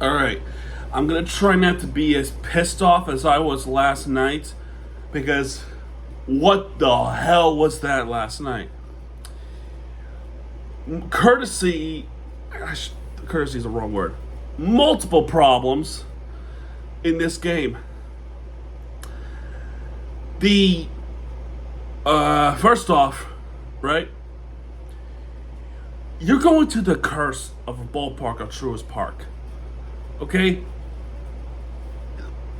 All right. I'm going to try not to be as pissed off as I was last night because what the hell was that last night? Courtesy, courtesy is the wrong word. Multiple problems in this game. The, first off, right? You're going to the curse of a ballpark of Truist Park. Okay?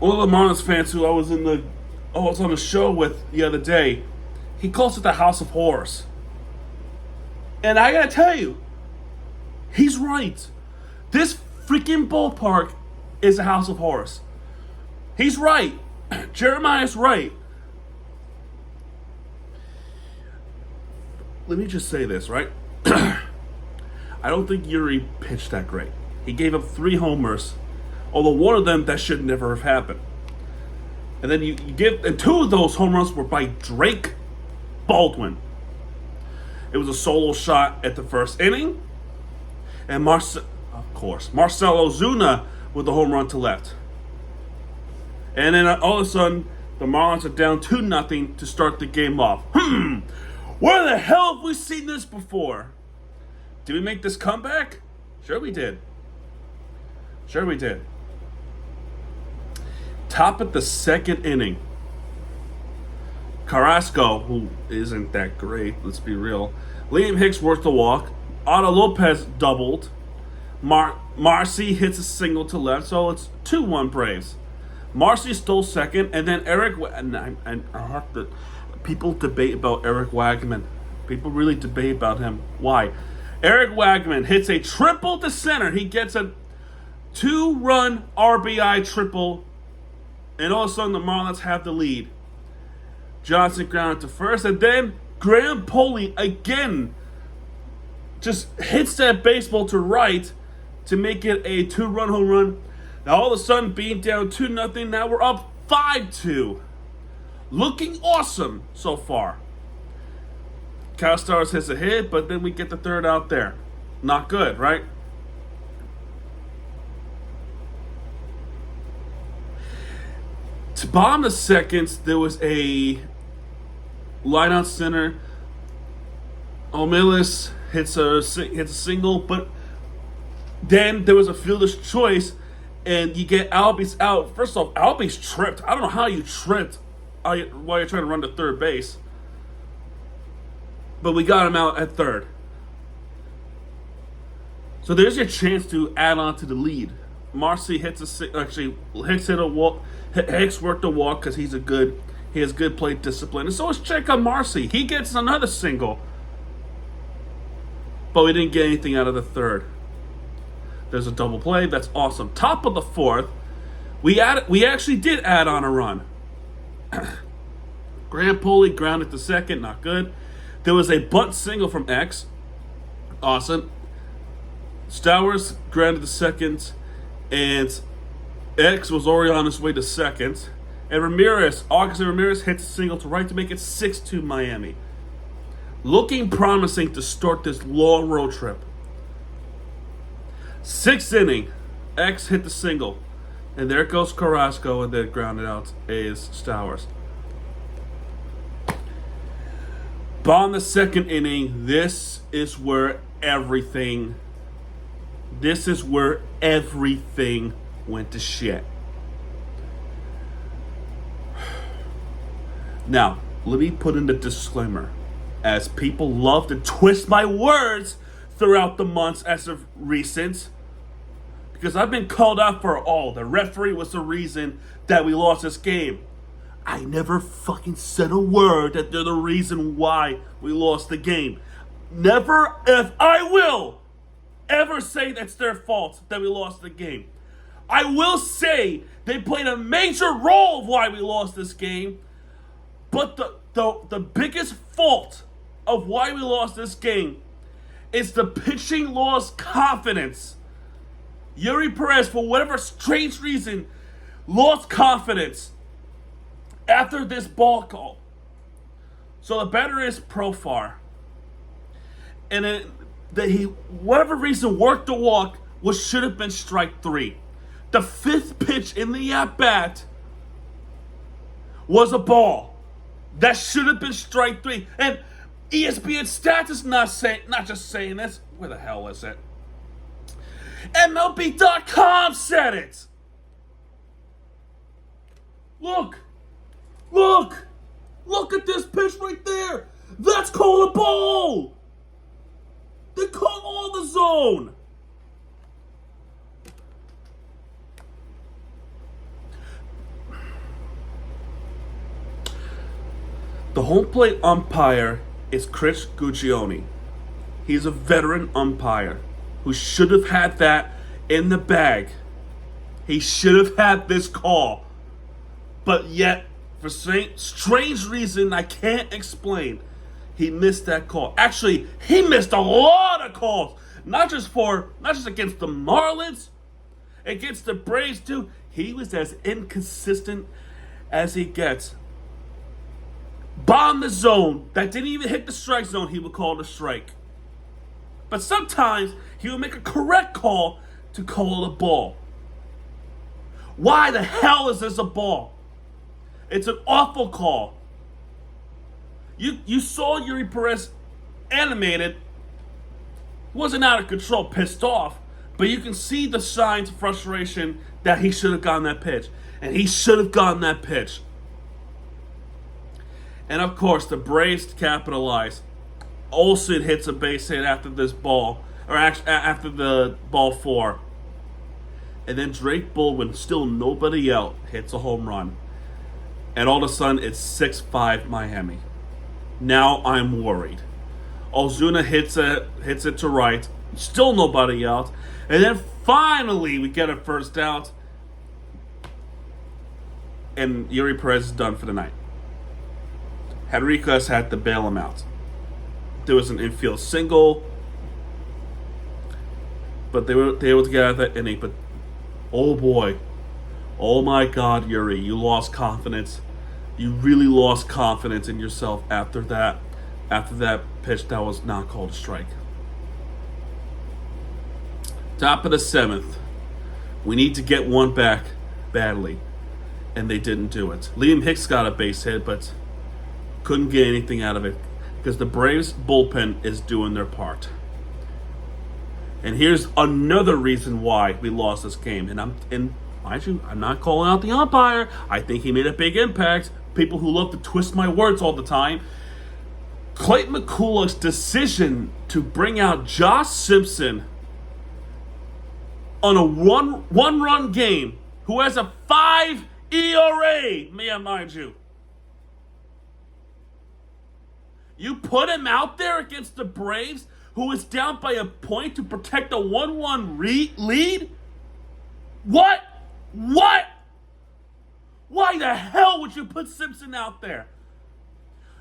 One of the Marlins fans who I was on the show with the other day, he calls it the House of Horrors. And I gotta tell you, he's right. This freaking ballpark is a House of Horrors. He's right. Jeremiah's right. Let me just say this, right? I don't think Yuri pitched that great. He gave up 3 homers, although one of them that should never have happened. And then and 2 of those home runs were by Drake Baldwin. It was a solo shot at the first inning, and Marcell Ozuna with the home run to left. And then all of a sudden, the Marlins are down 2-0 to start the game off. Where the hell have we seen this before? Did we make this comeback? Sure we did. Top of the second inning, Carrasco, who isn't that great, let's be real. Liam Hicks worked the walk. Otto Lopez doubled. Marcy hits a single to left, so it's 2-1 Braves. Marcy stole second, and then Eric, and I have to, people debate about Eric Wagman. People really debate about him. Why? Eric Wagman hits a triple to center. He gets a 2-run RBI triple, and all of a sudden the Marlins have the lead. Johnson grounded to first, and then Graham Poley again just hits that baseball to right to make it a 2-run home run. Now all of a sudden, being down 2-0, now we're up 5-2. Looking awesome so far. Kyle Stars hits a hit, but then we get the third out there. Not good, right? To bottom the second, there was a line out center. Omilis hits a single, but then there was a fielder's choice, and you get Albies out. First off, Albies tripped. I don't know how you tripped while you're trying to run to third base. But we got him out at third. So there's your chance to add on to the lead. Marcy hits Hicks hit a walk. Hicks worked a walk because he has good plate discipline. And so is Jacob Marcy. He gets another single. But we didn't get anything out of the third. There's a double play. That's awesome. Top of the fourth, we actually did add on a run. Graham Poley grounded to second. Not good. There was a bunt single from X. Awesome. Stowers grounded to second, and X was already on his way to second. And Augustin Ramirez hits a single to right to make it 6-2 Miami. Looking promising to start this long road trip. 6th inning, X hit the single. And there goes Carrasco, and then grounded out is Stowers. Bottom the second inning, this is where everything went to shit. Now, let me put in the disclaimer, as people love to twist my words throughout the months as of recent, because I've been called out for all. The referee was the reason that we lost this game. I never fucking said a word that they're the reason why we lost the game. Never, if I will, ever say that's their fault that we lost the game. I will say they played a major role of why we lost this game, but the biggest fault of why we lost this game is the pitching lost confidence. Yuri Perez, for whatever strange reason, lost confidence after this ball call. So the batter is Profar. And whatever reason, worked the walk, which should have been strike 3. The fifth pitch in the at-bat was a ball. That should have been strike three. And ESPN Stats is not just saying this. Where the hell is it? MLB.com said it. Look at this pitch right there. That's called a ball. They call all the zone. The home plate umpire is Chris Guccione. He's a veteran umpire who should have had that in the bag. He should have had this call. But yet, for strange reason I can't explain, he missed that call. Actually, he missed a lot of calls. Not just against the Marlins, against the Braves too. He was as inconsistent as he gets. Bomb the zone that didn't even hit the strike zone, he would call it a strike. But sometimes he would make a correct call to call it a ball. Why the hell is this a ball? It's an awful call. You saw Yuri Perez animated. Wasn't out of control, pissed off. But you can see the signs of frustration that he should have gotten that pitch. And he should have gotten that pitch. And of course, the Braves capitalize. Olsen hits a base hit after this ball, or after the ball four. And then Drake Baldwin, still nobody out, hits a home run. And all of a sudden, it's 6-5 Miami. Now I'm worried. Ozuna hits it to right. Still nobody out. And then finally, we get a first out. And Yuri Perez is done for the night. Henriquez had to bail him out. There was an infield single, but they were able to get out of that inning. But oh boy, oh my God, Yuri, you lost confidence. You really lost confidence in yourself after that pitch that was not called a strike. Top of the seventh, we need to get one back badly, and they didn't do it. Liam Hicks got a base hit, but couldn't get anything out of it because the Braves bullpen is doing their part. And here's another reason why we lost this game. And mind you, I'm not calling out the umpire. I think he made a big impact. People who love to twist my words all the time. Clayton McCulloch's decision to bring out Josh Simpson on a one-run game, who has a 5 ERA, may I mind you. You put him out there against the Braves, who is down by a point to protect a 1-1 lead? What? Why the hell would you put Simpson out there?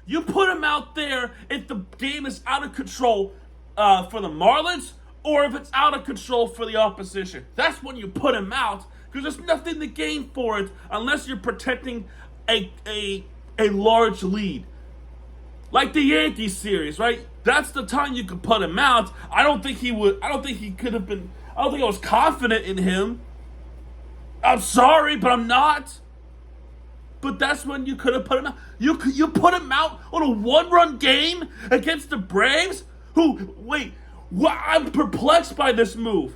You put him out there if the game is out of control for the Marlins, or if it's out of control for the opposition. That's when you put him out, because there's nothing to gain for it unless you're protecting a large lead. Like the Yankees series, right? That's the time you could put him out. I don't think I was confident in him. I'm sorry, but I'm not. But that's when you could have put him out. You put him out on a one-run game against the Braves? I'm perplexed by this move.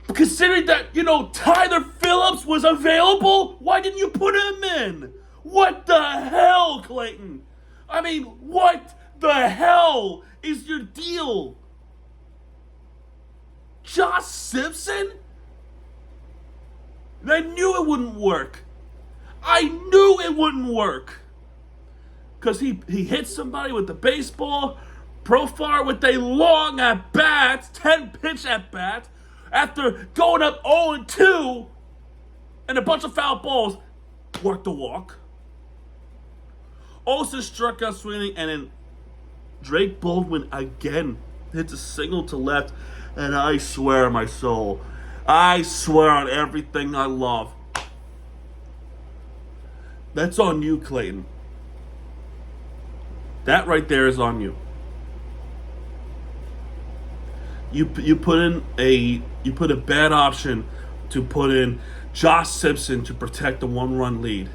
Considering that, Tyler Phillips was available, why didn't you put him in? What the hell, Clayton? I mean, what the hell is your deal? Josh Simpson? I knew it wouldn't work. Because he hit somebody with the baseball, Profar with a long at-bat, 10-pitch at-bat, after going up 0-2 and a bunch of foul balls, worked the walk. Also struck out swinging, and then Drake Baldwin again hits a single to left, and I swear on my soul, I swear on everything I love, that's on you, Clayton. That right there is on you. You put a bad option to put in Josh Simpson to protect the 1-run lead.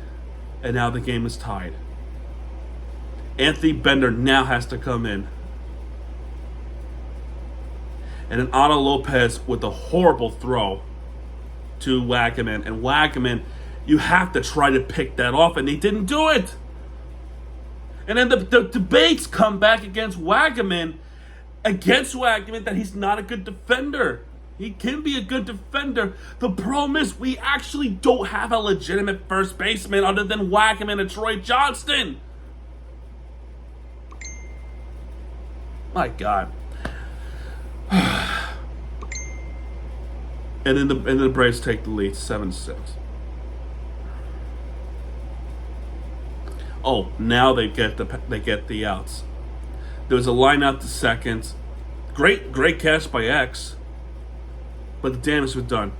And now the game is tied. Anthony Bender now has to come in. And then Otto Lopez with a horrible throw to Wagaman. And Wagaman, you have to try to pick that off, and they didn't do it. And then the debates come back against Wagaman that he's not a good defender. He can be a good defender. The problem is we actually don't have a legitimate first baseman other than Wagaman and Troy Johnston. My God. And then the Braves take the lead 7-6. Oh, now they get the outs. There was a line out to second. Great catch by X. But the damage was done.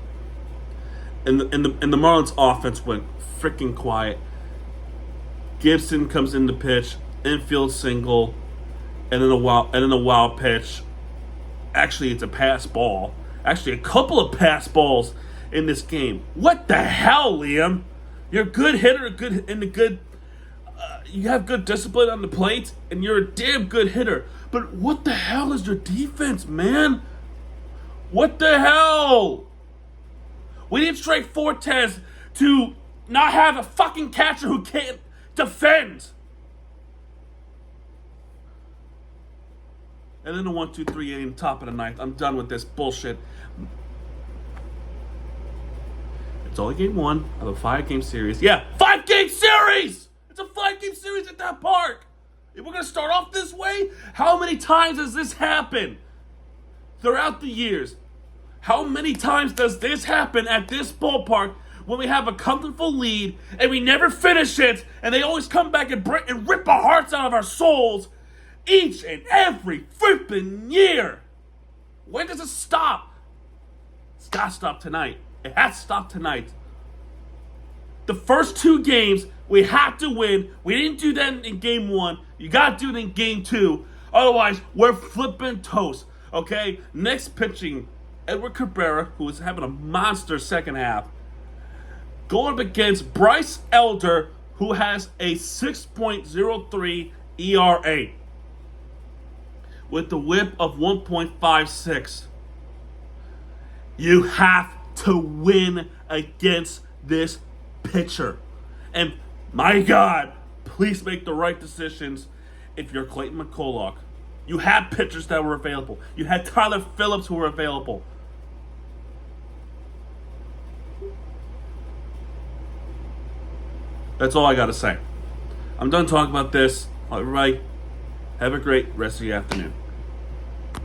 And the Marlins offense went freaking quiet. Gibson comes in the pitch, infield single, and then a wild pitch. Actually, it's a pass ball. Actually, a couple of pass balls in this game. What the hell, Liam? You're a good hitter, you have good discipline on the plate, and you're a damn good hitter. But what the hell is your defense, man? What the hell? We need strike Fortes to not have a fucking catcher who can't defend. And then the 1-2-3 inning, top of the ninth. I'm done with this bullshit. It's only game 1 of a 5-game series. Yeah, 5-game series! It's a 5-game series at that park. If we're going to start off this way, how many times has this happened throughout the years? How many times does this happen at this ballpark when we have a comfortable lead and we never finish it, and they always come back and rip our hearts out of our souls each and every flipping year? When does it stop? It's got to stop tonight. It has to stop tonight. The first 2 games, we have to win. We didn't do that in game 1. You got to do it in game 2. Otherwise, we're flipping toast. Okay? Next pitching, Edward Cabrera, who is having a monster second half, going up against Bryce Elder, who has a 6.03 ERA with the whip of 1.56. You have to win against this pitcher. And my God, please make the right decisions if you're Clayton McCulloch. You had pitchers that were available. You had Tyler Phillips who were available. That's all I got to say. I'm done talking about this. All right. Have a great rest of your afternoon.